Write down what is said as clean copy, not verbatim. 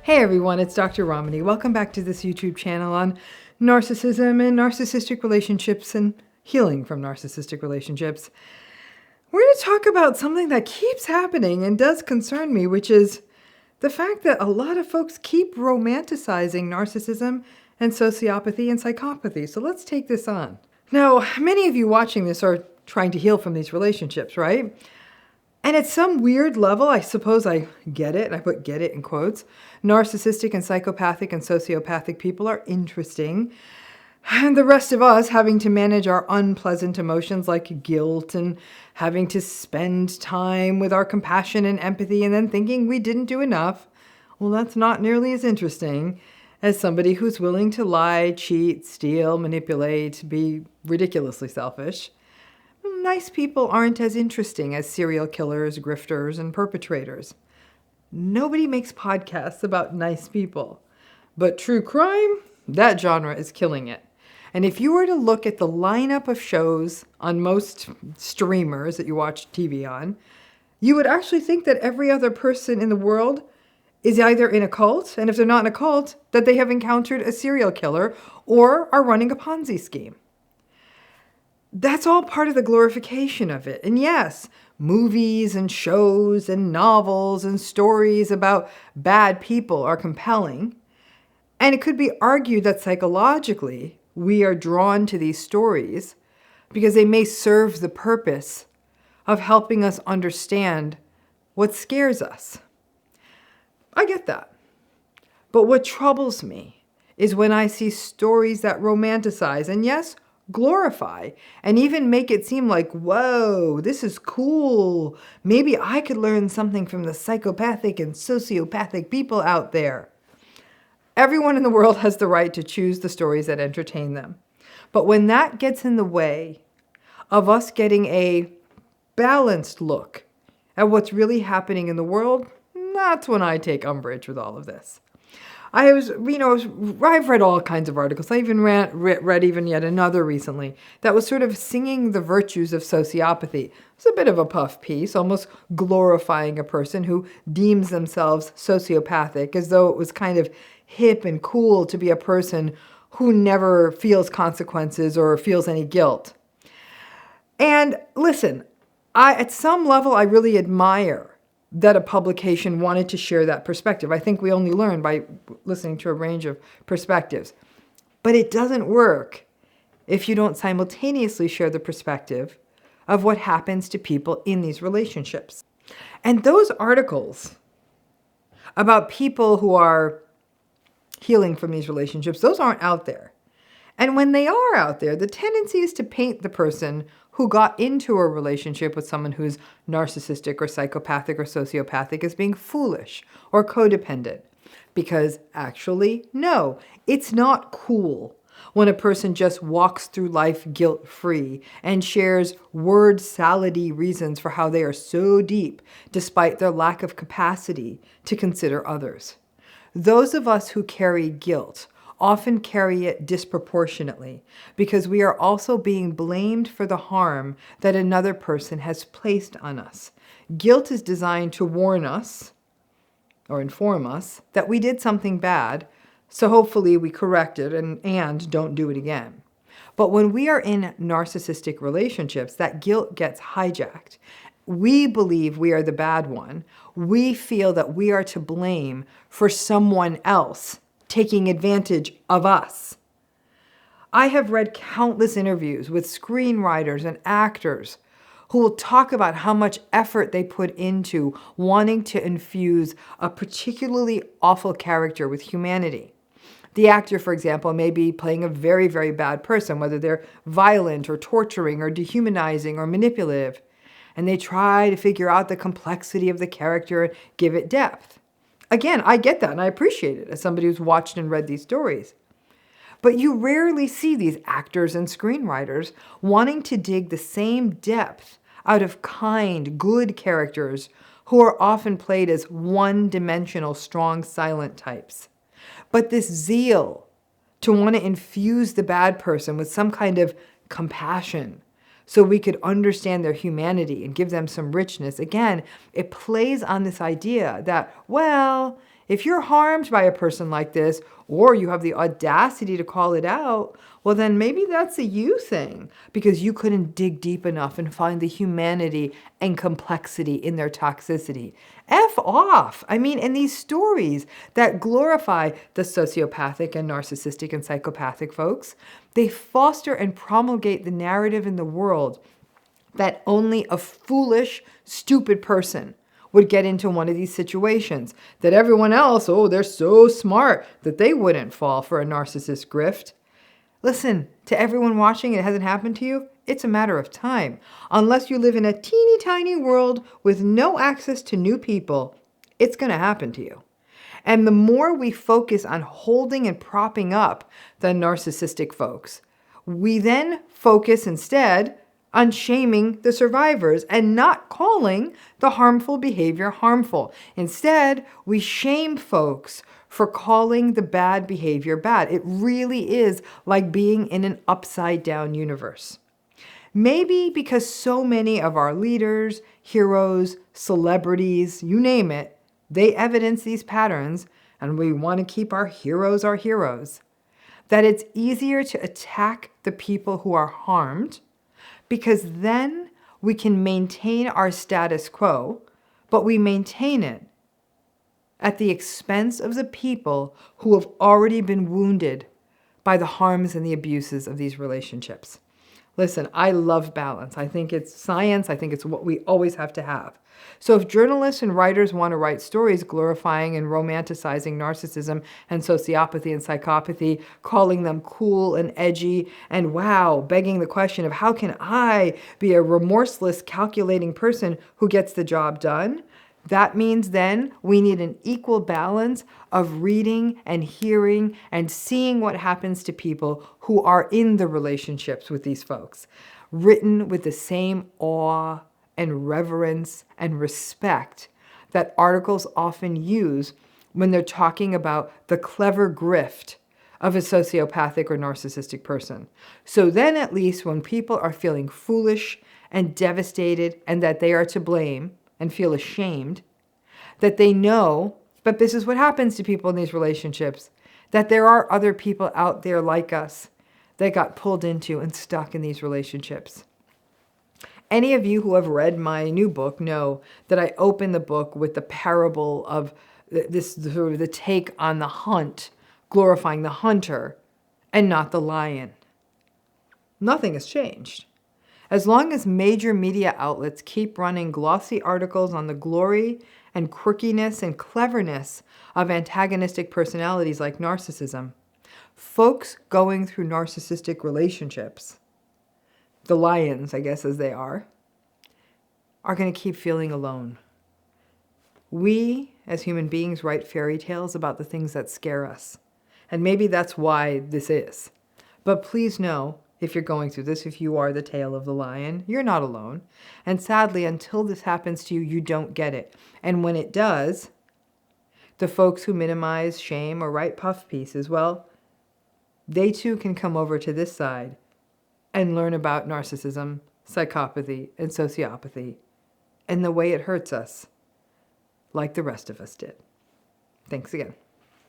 Hey everyone, it's Dr. RAMANI. Welcome back to this YouTube channel on narcissism and narcissistic relationships and healing from narcissistic relationships. We're going to talk about something that keeps happening and does concern me, which is the fact that a lot of folks keep romanticizing narcissism and sociopathy and psychopathy. So let's take this on. Now, many of you watching this are trying to heal from these relationships, right? And at some weird level, I suppose I get it, and I put get it in quotes, narcissistic and psychopathic and sociopathic people are interesting. And the rest of us having to manage our unpleasant emotions like guilt and having to spend time with our compassion and empathy and then thinking we didn't do enough, well, that's not nearly as interesting as somebody who's willing to lie, cheat, steal, manipulate, be ridiculously selfish. Nice people aren't as interesting as serial killers, grifters, and perpetrators. Nobody makes podcasts about nice people. But true crime, that genre is killing it. And if you were to look at the lineup of shows on most streamers that you watch TV on, you would actually think that every other person in the world is either in a cult, and if they're not in a cult, that they have encountered a serial killer or are running a Ponzi scheme. That's all part of the glorification of it. And yes, movies and shows and novels and stories about bad people are compelling. And it could be argued that psychologically, we are drawn to these stories because they may serve the purpose of helping us understand what scares us. I get that. But what troubles me is when I see stories that romanticize and yes, glorify and even make it seem like, whoa, this is cool. Maybe I could learn something from the psychopathic and sociopathic people out there. Everyone in the world has the right to choose the stories that entertain them. But when that gets in the way of us getting a balanced look at what's really happening in the world, that's when I take umbrage with all of this. I've read all kinds of articles. I even read even yet another recently that was sort of singing the virtues of sociopathy. It's a bit of a puff piece, almost glorifying a person who deems themselves sociopathic, as though it was kind of hip and cool to be a person who never feels consequences or feels any guilt. And listen, at some level, I really admire that a publication wanted to share that perspective. I think we only learn by listening to a range of perspectives. But it doesn't work if you don't simultaneously share the perspective of what happens to people in these relationships. And those articles about people who are healing from these relationships, those aren't out there. And when they are out there, the tendency is to paint the person who got into a relationship with someone who's narcissistic or psychopathic or sociopathic as being foolish or codependent. Because actually, no, it's not cool when a person just walks through life guilt-free and shares word salad-y reasons for how they are so deep despite their lack of capacity to consider others. Those of us who carry guilt often carry it disproportionately because we are also being blamed for the harm that another person has placed on us. Guilt is designed to warn us or inform us that we did something bad, so hopefully we correct it and don't do it again. But when we are in narcissistic relationships, that guilt gets hijacked. We believe we are the bad one. We feel that we are to blame for someone else taking advantage of us. I have read countless interviews with screenwriters and actors who will talk about how much effort they put into wanting to infuse a particularly awful character with humanity. The actor, for example, may be playing a very, very bad person, whether they're violent or torturing or dehumanizing or manipulative, and they try to figure out the complexity of the character and give it depth. Again, I get that and I appreciate it as somebody who's watched and read these stories. But you rarely see these actors and screenwriters wanting to dig the same depth out of kind, good characters who are often played as one-dimensional, strong, silent types. But this zeal to want to infuse the bad person with some kind of compassion so we could understand their humanity and give them some richness. Again, it plays on this idea that, well, If you're harmed by a person like this, or you have the audacity to call it out, well, then maybe that's a you thing, because you couldn't dig deep enough and find the humanity and complexity in their toxicity. F off. I mean, in these stories that glorify the sociopathic and narcissistic and psychopathic folks, they foster and promulgate the narrative in the world that only a foolish, stupid person would get into one of these situations, that everyone else, oh, they're so smart that they wouldn't fall for a narcissist grift. Listen, to everyone watching, it hasn't happened to you. It's a matter of time. Unless you live in a teeny tiny world with no access to new people, it's going to happen to you. And the more we focus on holding and propping up the narcissistic folks, we then focus instead on shaming the survivors and not calling the harmful behavior harmful. Instead, we shame folks for calling the bad behavior bad. It really is like being in an upside down universe. Maybe because so many of our leaders, heroes, celebrities, you name it, they evidence these patterns, and we want to keep our heroes, that it's easier to attack the people who are harmed, because then we can maintain our status quo, but we maintain it at the expense of the people who have already been wounded by the harms and the abuses of these relationships. Listen, I love balance. I think it's science. I think it's what we always have to have. So if journalists and writers want to write stories glorifying and romanticizing narcissism and sociopathy and psychopathy, calling them cool and edgy, and wow, begging the question of how can I be a remorseless, calculating person who gets the job done? That means then we need an equal balance of reading and hearing and seeing what happens to people who are in the relationships with these folks, written with the same awe and reverence and respect that articles often use when they're talking about the clever grift of a sociopathic or narcissistic person. So then at least when people are feeling foolish and devastated and that they are to blame and feel ashamed, that they know, but this is what happens to people in these relationships, that there are other people out there like us that got pulled into and stuck in these relationships. Any of you who have read my new book know that I open the book with the parable of this sort of the take on the hunt, glorifying the hunter and not the lion. Nothing has changed. As long as major media outlets keep running glossy articles on the glory and quirkiness and cleverness of antagonistic personalities like narcissism, folks going through narcissistic relationships, the lions, I guess as they are going to keep feeling alone. We, as human beings, write fairy tales about the things that scare us. And maybe that's why this is. But please know, if you're going through this, if you are the tail of the lion, you're not alone. And sadly, until this happens to you, you don't get it. And when it does, the folks who minimize, shame, or write puff pieces, well, they too can come over to this side and learn about narcissism, psychopathy, and sociopathy, and the way it hurts us, like the rest of us did. Thanks again.